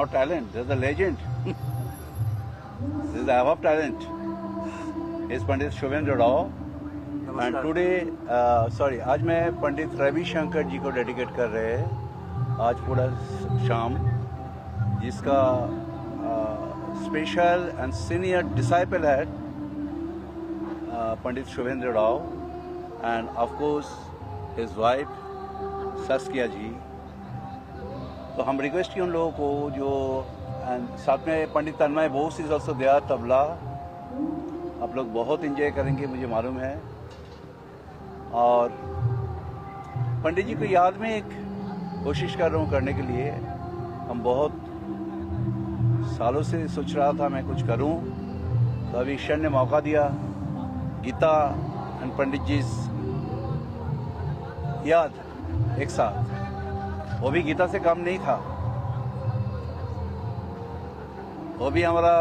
not talent. There's a legend. This is the above talent. Is Pandit Shubhendra Rao. And today, आज मैं पंडित रविशंकर जी को dedicate कर रहे हैं आज पूरा शाम, जिसका स्पेशल एंड सीनियर डिसाइपल है Pandit Shubhendra Rao and of course his wife Saskia ji. तो हम रिक्वेस्ट की उन लोगों को जो एंड साथ में Pandit Tanmay Bose is also there tabla. आप लोग बहुत एंजॉय करेंगे मुझे मालूम है। और पंडित जी को याद में एक कोशिश कर रहा हूँ करने के लिए। हम बहुत सालों से सोच रहा था मैं कुछ करूँ, तो अभी ईश्वर ने मौका दिया। गीता एंड पंडित जी याद एक साथ, वो भी गीता से कम नहीं था। वो भी हमारा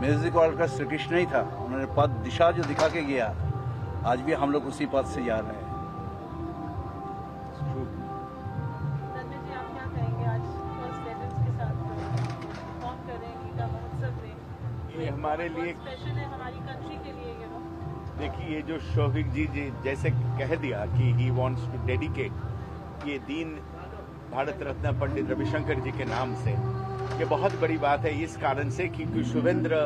म्यूजिक वर्ल्ड का श्री कृष्ण ही था। उन्होंने पद दिशा जो दिखा के गया, आज भी हम लोग उसी पद से जा रहे हैं। ये हमारे लिए स्पेशल है, हमारी कंट्री के लिए। देखिए, ये जो शौविक जी जैसे कह दिया कि ही वांट्स टू डेडिकेट ये दीन भारत रत्न पंडित रविशंकर जी के नाम से, ये बहुत बड़ी बात है। इस कारण से क्योंकि शुभेंद्र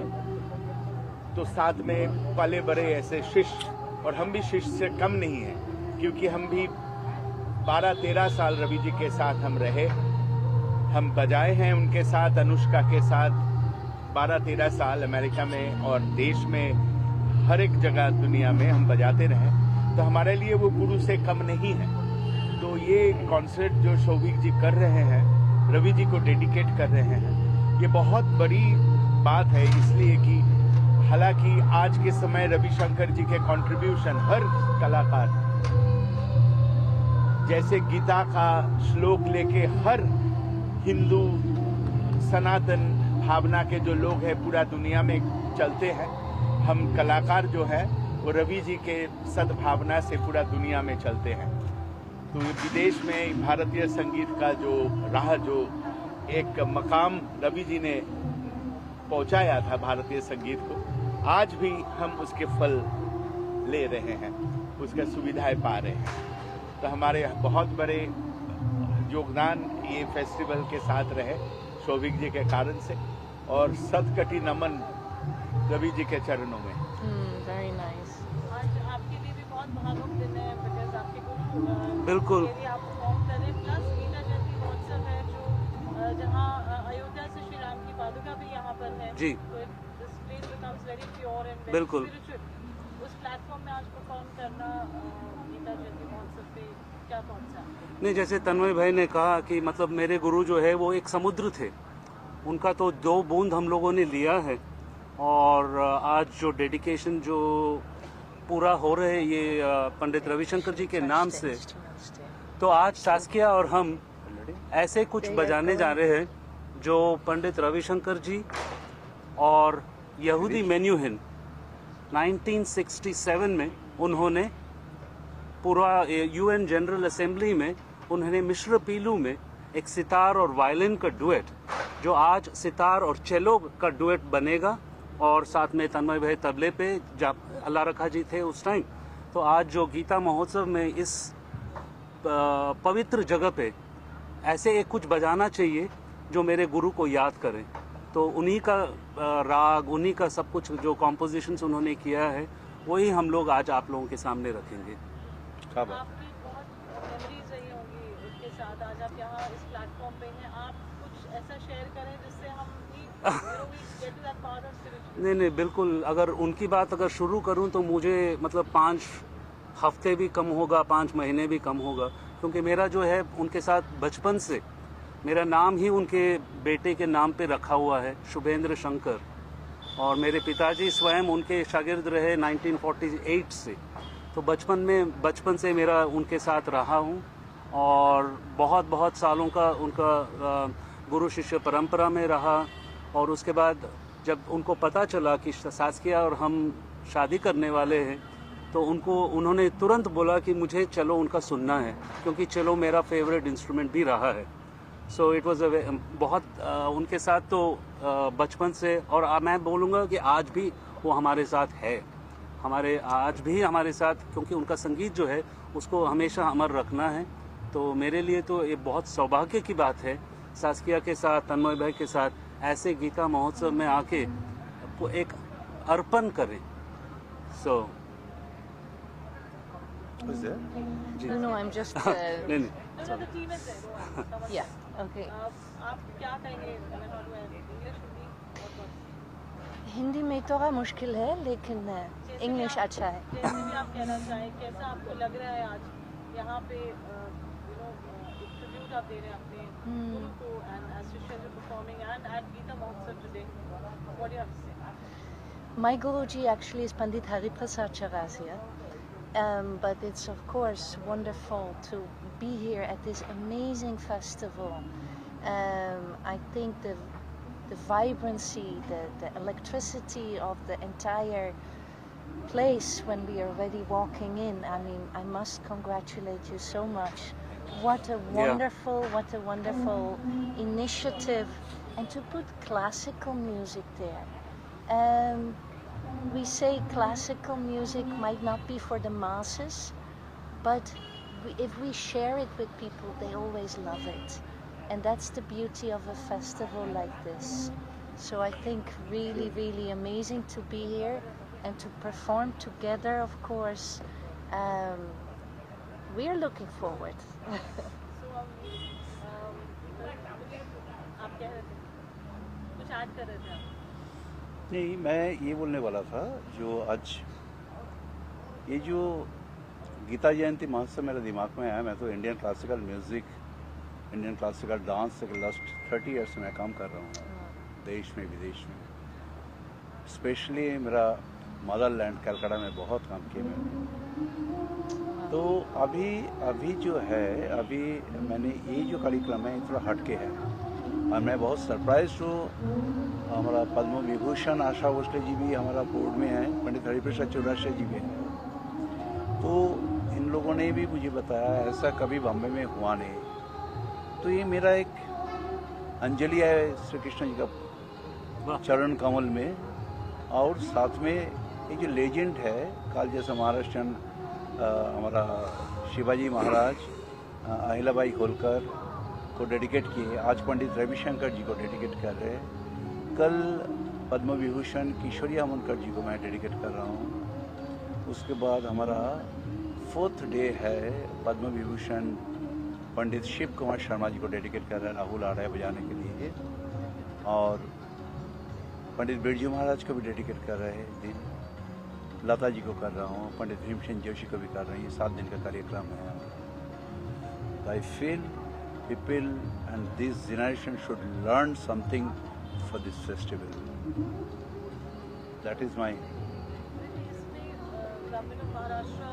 तो साथ में पले बड़े ऐसे शिष्य, और हम भी शिष्य से कम नहीं हैं, क्योंकि हम भी 12-13 साल रवि जी के साथ हम रहे। हम बजाए हैं उनके साथ, अनुष्का के साथ 12-13 साल अमेरिका में और देश में हर एक जगह दुनिया में हम बजाते रहे। तो हमारे लिए वो गुरु से कम नहीं है। तो ये कॉन्सर्ट जो शौविक जी कर रहे हैं, रवि जी को डेडिकेट कर रहे हैं, ये बहुत बड़ी बात है। इसलिए कि हालांकि आज के समय रविशंकर जी के कंट्रीब्यूशन हर कलाकार, जैसे गीता का श्लोक लेके हर हिंदू सनातन भावना के जो लोग हैं पूरा दुनिया में चलते हैं, हम कलाकार जो है वो रवि जी के सद्भावना से पूरा दुनिया में चलते हैं। तो विदेश में भारतीय संगीत का जो राह, जो एक मकाम रवि जी ने पहुंचाया था भारतीय संगीत को, आज भी हम उसके फल ले रहे हैं, उसका सुविधाएं पा रहे हैं। तो हमारे बहुत बड़े योगदान ये फेस्टिवल के साथ रहे शौविक जी के कारण से, और सदकटी नमन रवि जी के चरणों में। Very nice. आज आपके लिए भी बहुत भावुक दिन है, बिकॉज़ आपके गुरु बिल्कुल आप परफॉर्म करें, प्लस गीता जयंती महोत्सव है जो जहां अयोध्या से श्री राम की पादुका भी यहां पर है जी। तो this place becomes very pure and very बिल्कुल। स्पिरिचुअल। उस प्लेटफॉर्म में आज परफॉर्म करना गीता जयंती महोत्सव पे क्या कौन सा? नहीं, जैसे तन्मय भाई ने कहा कि मतलब मेरे गुरु जो है वो एक समुद्र थे, उनका तो 2 बूंद हम लोगों ने लिया है। और आज जो डेडिकेशन जो पूरा हो रहे ये पंडित रविशंकर जी के नाम से, तो आज सास्किया और हम ऐसे कुछ बजाने जा रहे हैं जो पंडित रविशंकर जी और यहूदी मेन्यूहिन 1967 में उन्होंने पूरा यूएन जनरल असेंबली में उन्होंने मिश्र पीलू में एक सितार और वायलिन का डुएट, जो आज सितार और चेलो का डुएट बनेगा, और साथ में तन्मय भाई तबले पे अल्लाह रखा जी थे उस टाइम। तो आज जो गीता महोत्सव में इस पवित्र जगह पे ऐसे एक कुछ बजाना चाहिए जो मेरे गुरु को याद करें। तो उन्हीं का राग, उन्हीं का सब कुछ जो कॉम्पोजिशंस उन्होंने किया है, वही हम लोग आज आप लोगों के सामने रखेंगे। आपकी बहुत मेमोरीज रही होंगी उनके साथ, आज आप यहाँ इस प्लेटफॉर्म पे हैं, आप कुछ ऐसा शेयर करें जिससे हम नहीं, बिल्कुल। अगर उनकी बात अगर शुरू करूं तो मुझे मतलब 5 हफ्ते भी कम होगा, 5 महीने भी कम होगा, क्योंकि मेरा जो है उनके साथ बचपन से मेरा नाम ही उनके बेटे के नाम पे रखा हुआ है, शुभेंद्र शंकर। और मेरे पिताजी स्वयं उनके शागिर्द रहे 1948 से। तो बचपन से मेरा उनके साथ रहा हूँ, और बहुत सालों का उनका गुरु शिष्य परंपरा में रहा। और उसके बाद जब उनको पता चला कि सास्किया और हम शादी करने वाले हैं, तो उन्होंने तुरंत बोला कि मुझे चलो उनका सुनना है, क्योंकि चलो मेरा फेवरेट इंस्ट्रूमेंट भी रहा है। सो इट वाज बहुत उनके साथ तो बचपन से, और मैं बोलूँगा कि आज भी वो हमारे साथ है, आज भी हमारे साथ, क्योंकि उनका संगीत जो है उसको हमेशा अमर रखना है। तो मेरे लिए तो ये बहुत सौभाग्य की बात है सास्किया के साथ, तन्मय भाई के साथ ऐसे गीता महोत्सव में आके वो एक अर्पण करें। सो No, I'm just. नहीं नहीं, No, the team is there. Yeah. Okay. आप क्या कहेंगे? इंग्लिश, हिंदी, हिंदी में थोड़ा मुश्किल है, लेकिन इंग्लिश अच्छा है। जैसे भी आप कहना चाहें, कैसा आपको लग रहा है आज यहाँ पे एक ट्रिब्यूट आप दे रहे हैं अपने गुरु को, एंड एज शिष्या जो performing and at Gita Mahotsav today, what do you have to say? My Guruji actually is Pandit Hariprasad Chaurasia, but it's of course wonderful to be here at this amazing festival. I think the vibrancy, the electricity of the entire place when we are already walking in, I mean, I must congratulate you so much. What a wonderful initiative, and to put classical music there. We say classical music might not be for the masses, but if we share it with people, they always love it. And that's the beauty of a festival like this. So I think really, really amazing to be here and to perform together, of course. We're looking forward. So आप कह रहे थे, कुछ add कर रहे थे आप? नहीं, मैं ये बोलने वाला था, जो आज ये जो गीता जयंती महोत्सव मेरे दिमाग में आया। मैं तो Indian classical music, Indian classical dance से लास्ट 30 ईयर्स से मैं काम कर रहा हूँ, देश में विदेश में। स्पेशली मेरा मदरलैंड कलकत्ता में बहुत काम किया मैंने। तो अभी जो है, अभी मैंने ये जो कार्यक्रम है थोड़ा हटके है, और मैं बहुत सरप्राइज हूँ। हमारा पद्म विभूषण आशा भोसले जी भी हमारा बोर्ड में है, पंडित हरिप्रसाद चौरासिया जी भी हैं। तो इन लोगों ने भी मुझे बताया ऐसा कभी बॉम्बे में हुआ नहीं। तो ये मेरा एक अंजलि है श्री कृष्ण जी का चरण कमल में, और साथ में ये जो लेजेंड है काल जैसा महाराष्ट्रन हमारा शिवाजी महाराज, अहिल्याबाई होलकर को डेडिकेट किए, आज पंडित रविशंकर जी को डेडिकेट कर रहे हैं। कल पद्म विभूषण किशोरी अमनकर जी को मैं डेडिकेट कर रहा हूँ। उसके बाद हमारा 4th डे है पद्म विभूषण पंडित शिव कुमार शर्मा जी को डेडिकेट कर रहे हैं, राहुल आड़ा बजाने के लिए। और पंडित बिरजू महाराज को भी डेडिकेट कर रहे हैं दिन। लता जी को कर रहा हूँ, पंडित भीमसेन जोशी को भी कर रहे हैं। ये 7 दिन का कार्यक्रम है। I feel people and this generation should learn something for this festival. That is my. इसमें गवर्नमेंट ऑफ महाराष्ट्र,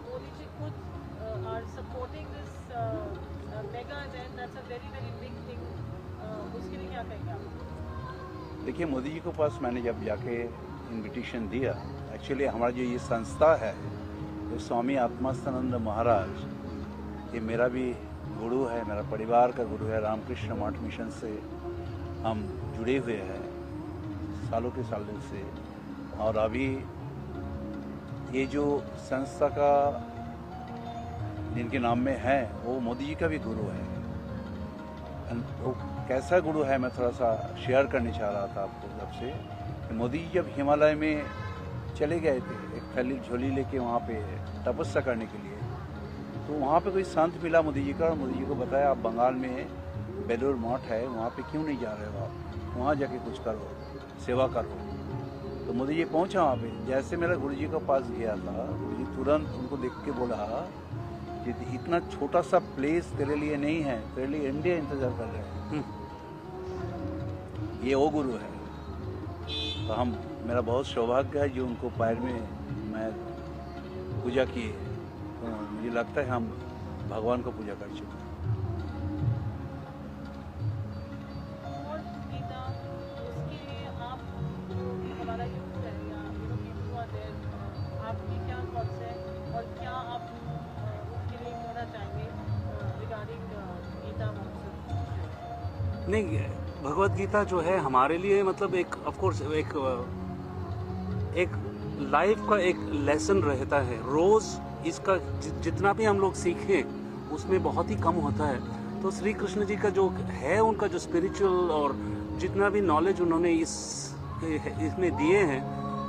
मोदी जी खुद are supporting this mega event. That's a very very big thing. उसके लिए क्या कहेंगे आप? देखिए, मोदी जी के पास मैंने जब जाके इनविटेशन दिया, एक्चुअली हमारा जो ये संस्था है, जो स्वामी आत्मास्थानंद महाराज, ये मेरा भी गुरु है, मेरा परिवार का गुरु है। रामकृष्ण मठ मिशन से हम जुड़े हुए हैं सालों के सालों से। और अभी ये जो संस्था का जिनके नाम में है, वो मोदी जी का भी गुरु है। वो कैसा गुरु है, मैं थोड़ा सा शेयर करना चाह रहा था आपको सबसे। कि मोदी जी जब हिमालय में चले गए थे एक थैली झोली लेके वहाँ पे तपस्या करने के लिए, तो वहाँ पे कोई संत मिला मोदी जी का, और मोदी जी को बताया आप बंगाल में बेलूर मठ है, वहाँ पे क्यों नहीं जा रहे हो आप, वहाँ जाके कुछ करो, सेवा करो। तो मोदी जी पहुँचा वहाँ पे। जैसे मेरा गुरु जी के पास गया था, गुरु जी तुरंत उनको देख के बोला कि इतना छोटा सा प्लेस तेरे लिए नहीं है, तेरे लिए इंडिया इंतजार कर रहे हैं। ये वो गुरु है। तो हम, मेरा बहुत सौभाग्य है जो उनको पैर में मैं पूजा किए। तो मुझे लगता है हम भगवान को पूजा कर चुके हैं। और गीता, उसके लिए आप हमारा यूथ है या आपकी क्या थॉट्स है और क्या आप उसके लिए कहना चाहेंगे रिगार्डिंग गीता महोत्सव? नहीं, भगवत गीता जो है हमारे लिए मतलब एक ऑफ कोर्स एक लाइफ का एक लेसन रहता है। रोज इसका जितना भी हम लोग सीखें उसमें बहुत ही कम होता है। तो श्री कृष्ण जी का जो है, उनका जो स्पिरिचुअल और जितना भी नॉलेज उन्होंने इसमें दिए हैं,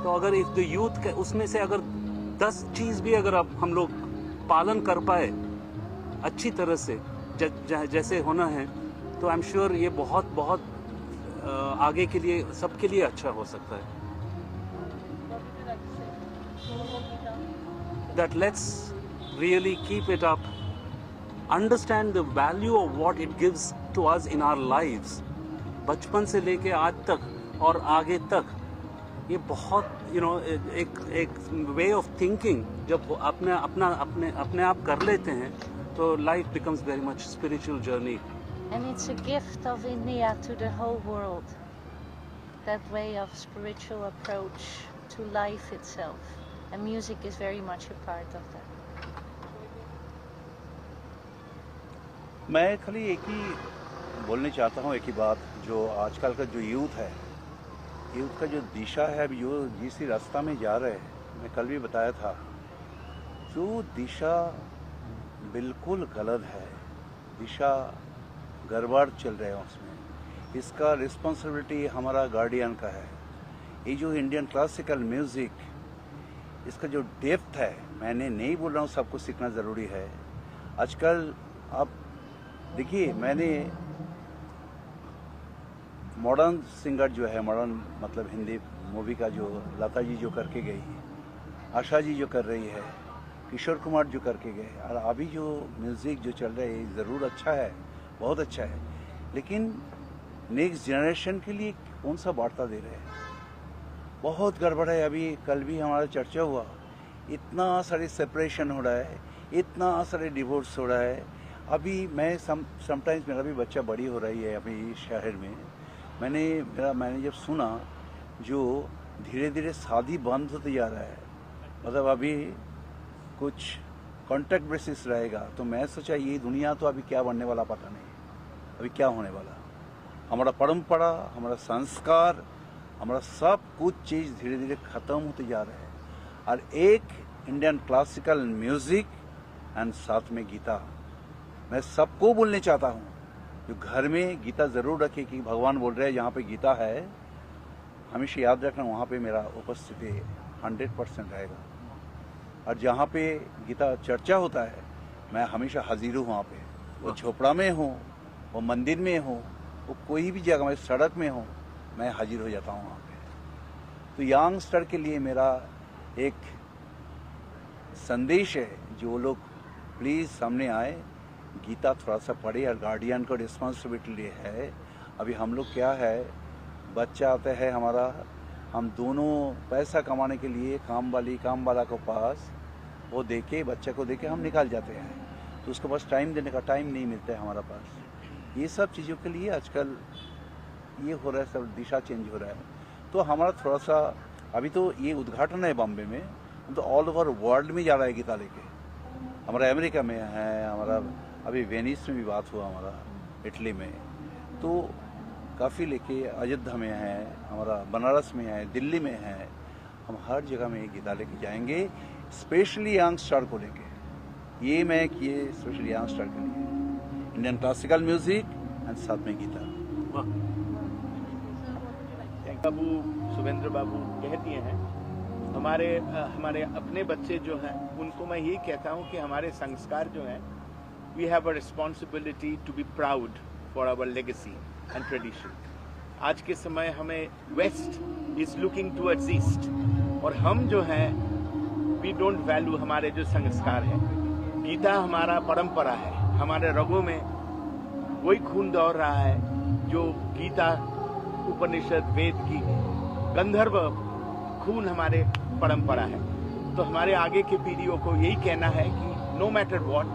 तो अगर इफ द यूथ के उसमें से अगर 10 चीज़ भी अगर अब हम लोग पालन कर पाए अच्छी तरह से जैसे होना है, तो आई एम श्योर ये बहुत बहुत आगे के लिए सबके लिए अच्छा हो सकता है। That let's really keep it up, understand the value of what it gives to us in our lives, बचपन से लेके आज तक और आगे तक। ये बहुत एक वे ऑफ थिंकिंग जब अपने आप कर लेते हैं, तो life becomes very much spiritual journey. And it's a gift of India to the whole world, that way of spiritual approach to life itself. And music is very much a part of that. मैं खाली एक ही बोलना चाहता हूँ, एक ही बात, जो आजकल का जो यूथ है, यूथ का जो दिशा है, अभी जो जिस रास्ता में जा रहे हैं, मैं कल भी बताया था, जो दिशा बिल्कुल गलत है, दिशा गड़बड़ चल रहे हैं उसमें। इसका रिस्पॉन्सिबिलिटी हमारा गार्डियन का है। ये जो इंडियन क्लासिकल म्यूज़िक, इसका जो डेप्थ है, मैंने नहीं बोल रहा हूँ सबको सीखना ज़रूरी है। आजकल आप देखिए, मैंने मॉडर्न सिंगर जो है, मॉडर्न मतलब हिंदी मूवी का जो लता जी जो करके गई, आशा जी जो कर रही है, किशोर कुमार जो करके गए, और अभी जो म्यूज़िक जो चल रहा है ज़रूर अच्छा है, बहुत अच्छा है, लेकिन नेक्स्ट जनरेशन के लिए कौन सा वार्ता दे रहे हैं? बहुत गड़बड़ है। अभी कल भी हमारा चर्चा हुआ, इतना सारे सेपरेशन हो रहा है, इतना सारे डिवोर्स हो रहा है। अभी मैं समटाइम्स मेरा भी बच्चा बड़ी हो रही है अभी शहर में, मैंने जब सुना जो धीरे धीरे शादी बंद होते जा रहा है, मतलब अभी कुछ कॉन्ट्रैक्ट बेसिस रहेगा, तो मैं सोचा ये दुनिया तो अभी क्या बनने वाला पता नहीं, अभी क्या होने वाला। हमारा परंपरा, हमारा संस्कार, हमारा सब कुछ चीज़ धीरे धीरे ख़त्म होते जा रहे हैं। और एक इंडियन क्लासिकल म्यूज़िक एंड साथ में गीता, मैं सबको बोलने चाहता हूँ, जो घर में गीता ज़रूर रखे, कि भगवान बोल रहे हैं जहाँ पे गीता है हमेशा याद रखना, वहाँ पे मेरा उपस्थिति 100% रहेगा। और जहाँ पे गीता चर्चा होता है, मैं हमेशा हाजिर हूँ वहाँ पे। वो झोपड़ा में हो, वो मंदिर में हो, वो कोई भी जगह में, सड़क में हो, मैं हाजिर हो जाता हूँ वहाँ पे। तो यंगस्टर के लिए मेरा एक संदेश है, जो लोग प्लीज़ सामने आए, गीता थोड़ा सा पढ़े। और गार्डियन को रिस्पॉन्सिबिलिटी है। अभी हम लोग क्या है, बच्चा आता है हमारा, हम दोनों पैसा कमाने के लिए काम वाला को पास वो देके, बच्चे को देके हम निकाल जाते हैं, तो उसको बस टाइम देने का टाइम नहीं मिलता है हमारा पास। ये सब चीज़ों के लिए आजकल ये हो रहा है, सब दिशा चेंज हो रहा है। तो हमारा थोड़ा सा अभी तो ये उद्घाटन है बॉम्बे में, तो ऑल ओवर वर्ल्ड में जा रहा है गीता लेके। हमारा अमेरिका में है, हमारा अभी वेनिस में भी बात हुआ, हमारा इटली में, तो काफ़ी लेके अयोध्या में है, हमारा बनारस में है, दिल्ली में है, हम हर जगह में ये गीता लेके जाएंगे, स्पेशली यंगस्टर को लेके। ये मैं किए स्पेशली यंगस्टर के लिए, इंडियन क्लासिकल म्यूजिक एंड साथ में गीता। बाबू सुवेंद्र बाबू कह दिए हैं, हमारे अपने बच्चे जो हैं, उनको मैं यही कहता हूं कि हमारे संस्कार जो हैं, we have a responsibility to be proud for our legacy and tradition. आज के समय हमें west is looking towards east, और हम जो हैं वी डोंट वैल्यू हमारे जो संस्कार है। गीता हमारा परंपरा है, हमारे रगों में वही खून दौड़ रहा है जो गीता, उपनिषद, वेद की गंधर्व खून हमारे परंपरा है। तो हमारे आगे की पीढ़ियों को यही कहना है कि no matter what,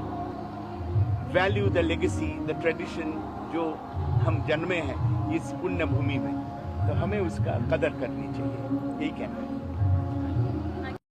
value the legacy, the tradition जो हम जन्मे हैं इस पुण्य भूमि में, तो हमें उसका कदर करनी चाहिए, यही कहना है।